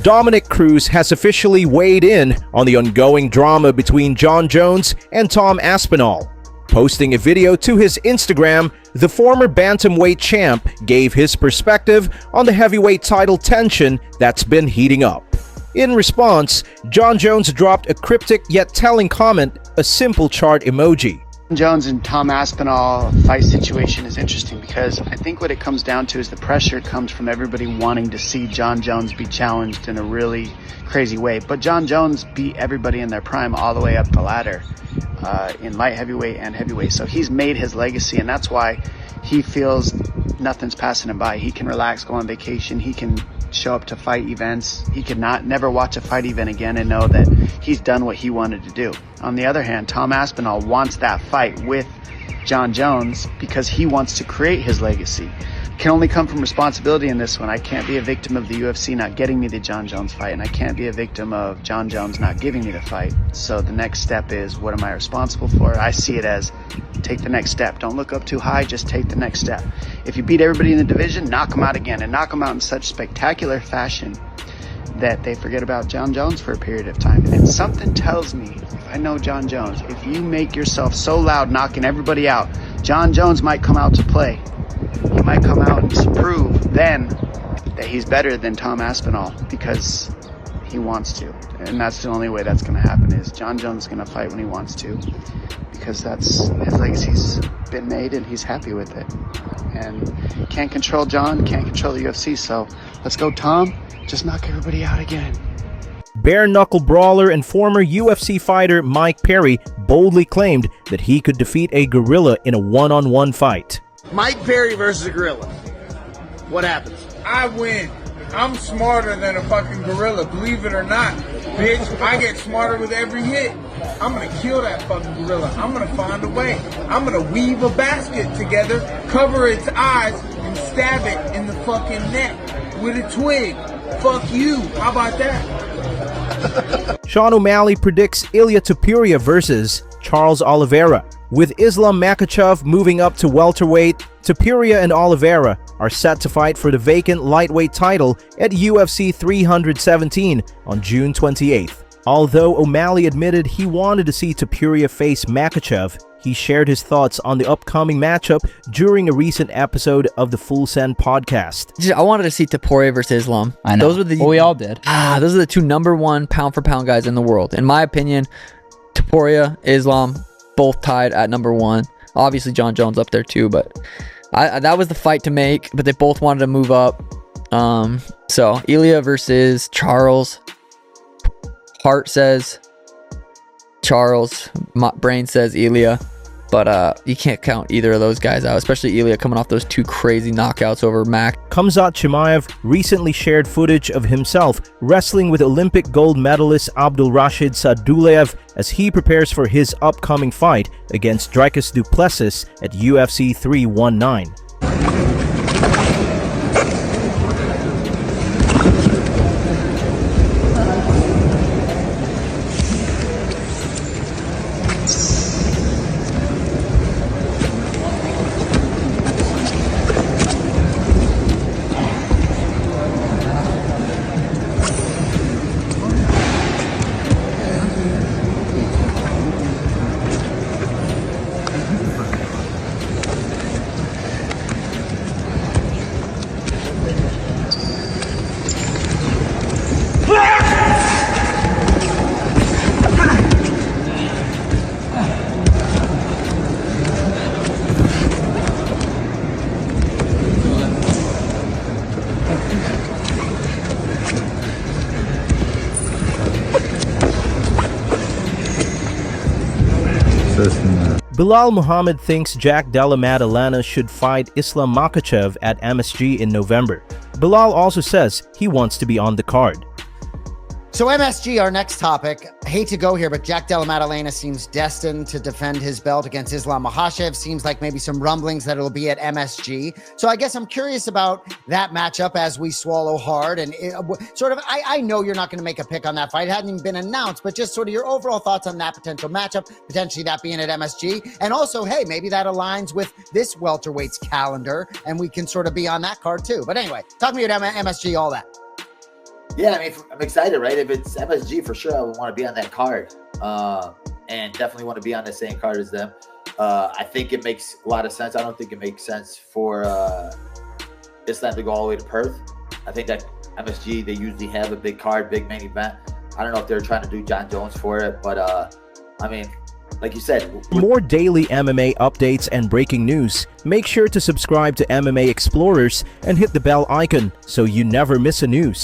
Dominic Cruz has officially weighed in on the ongoing drama between Jon Jones and Tom Aspinall. Posting a video to his Instagram, the former bantamweight champ gave his perspective on the heavyweight title tension that's been heating up. In response, Jon Jones dropped a cryptic yet telling comment, a simple chart emoji. Jones and Tom Aspinall fight situation is interesting because I think what it comes down to is the pressure comes from everybody wanting to see Jon Jones be challenged in a really crazy way. But Jon Jones beat everybody in their prime all the way up the ladder in light heavyweight and heavyweight. So he's made his legacy, and that's why he feels nothing's passing him by. He can relax, go on vacation. He can show up to fight events. He could never watch a fight event again and know that he's done what he wanted to do. On the other hand, Tom Aspinall wants that fight with Jon Jones because he wants to create his legacy. Can only come from responsibility in this one. I can't be a victim of the UFC not getting me the Jon Jones fight, and I can't be a victim of Jon Jones not giving me the fight. So the next step is, what am I responsible for? I see it as, take the next step. Don't look up too high, just take the next step. If you beat everybody in the division, knock them out again, and knock them out in such spectacular fashion that they forget about Jon Jones for a period of time. And something tells me, if I know Jon Jones, if you make yourself so loud knocking everybody out, Jon Jones might come out to play. He might come out and prove then that he's better than Tom Aspinall because he wants to. And that's the only way that's going to happen, is Jon Jones is going to fight when he wants to, because that's his legacy's been made and he's happy with it. And can't control Jon, can't control the UFC, so let's go Tom, just knock everybody out again. Bare-knuckle brawler and former UFC fighter Mike Perry boldly claimed that he could defeat a gorilla in a one-on-one fight. Mike Perry versus a gorilla. What happens? I win. I'm smarter than a fucking gorilla, believe it or not. Bitch, I get smarter with every hit. I'm gonna kill that fucking gorilla. I'm gonna find a way. I'm gonna weave a basket together, cover its eyes, and stab it in the fucking neck with a twig. Fuck you. How about that? Sean O'Malley predicts Ilia Topuria versus Charles Oliveira. With Islam Makhachev moving up to welterweight, Topuria and Oliveira are set to fight for the vacant lightweight title at UFC 317 on June 28th. Although O'Malley admitted he wanted to see Topuria face Makhachev, he shared his thoughts on the upcoming matchup during a recent episode of the Full Send podcast. I wanted to see Topuria versus Islam. I know. Those were the, well, we all did. Those are the two #1 pound-for-pound guys in the world. In my opinion, Topuria, Islam, both tied at #1. Obviously, Jon Jones up there too, but that was the fight to make. But they both wanted to move up. So Ilia versus Charles. Heart says Charles. My brain says Ilia. But you can't count either of those guys out, especially Ilia coming off those two crazy knockouts over Mac. Khamzat Chimaev recently shared footage of himself wrestling with Olympic gold medalist Abdulrashid Sadulaev as he prepares for his upcoming fight against Dricus du Plessis at UFC 319. Bilal Muhammad thinks Jack Della Maddalena should fight Islam Makhachev at MSG in November. Bilal also says he wants to be on the card. So MSG, our next topic. I hate to go here, but Jack Della Maddalena seems destined to defend his belt against Islam Makhachev. Seems like maybe some rumblings that it'll be at MSG. So I guess I'm curious about that matchup as we swallow hard. And I know you're not going to make a pick on that fight. It hadn't even been announced, but just sort of your overall thoughts on that potential matchup, potentially that being at MSG. And also, hey, maybe that aligns with this welterweight's calendar and we can sort of be on that card too. But anyway, talk to me about MSG, all that. Yeah, I mean, I'm excited, right? If it's MSG, for sure, I would want to be on that card, and definitely want to be on the same card as them. I think it makes a lot of sense. I don't think it makes sense for Islam to go all the way to Perth. I think that MSG, they usually have a big card, big main event. I don't know if they're trying to do John Jones for it, but I mean, like you said, For more daily MMA updates and breaking news, make sure to subscribe to MMA Explorers and hit the bell icon so you never miss a news.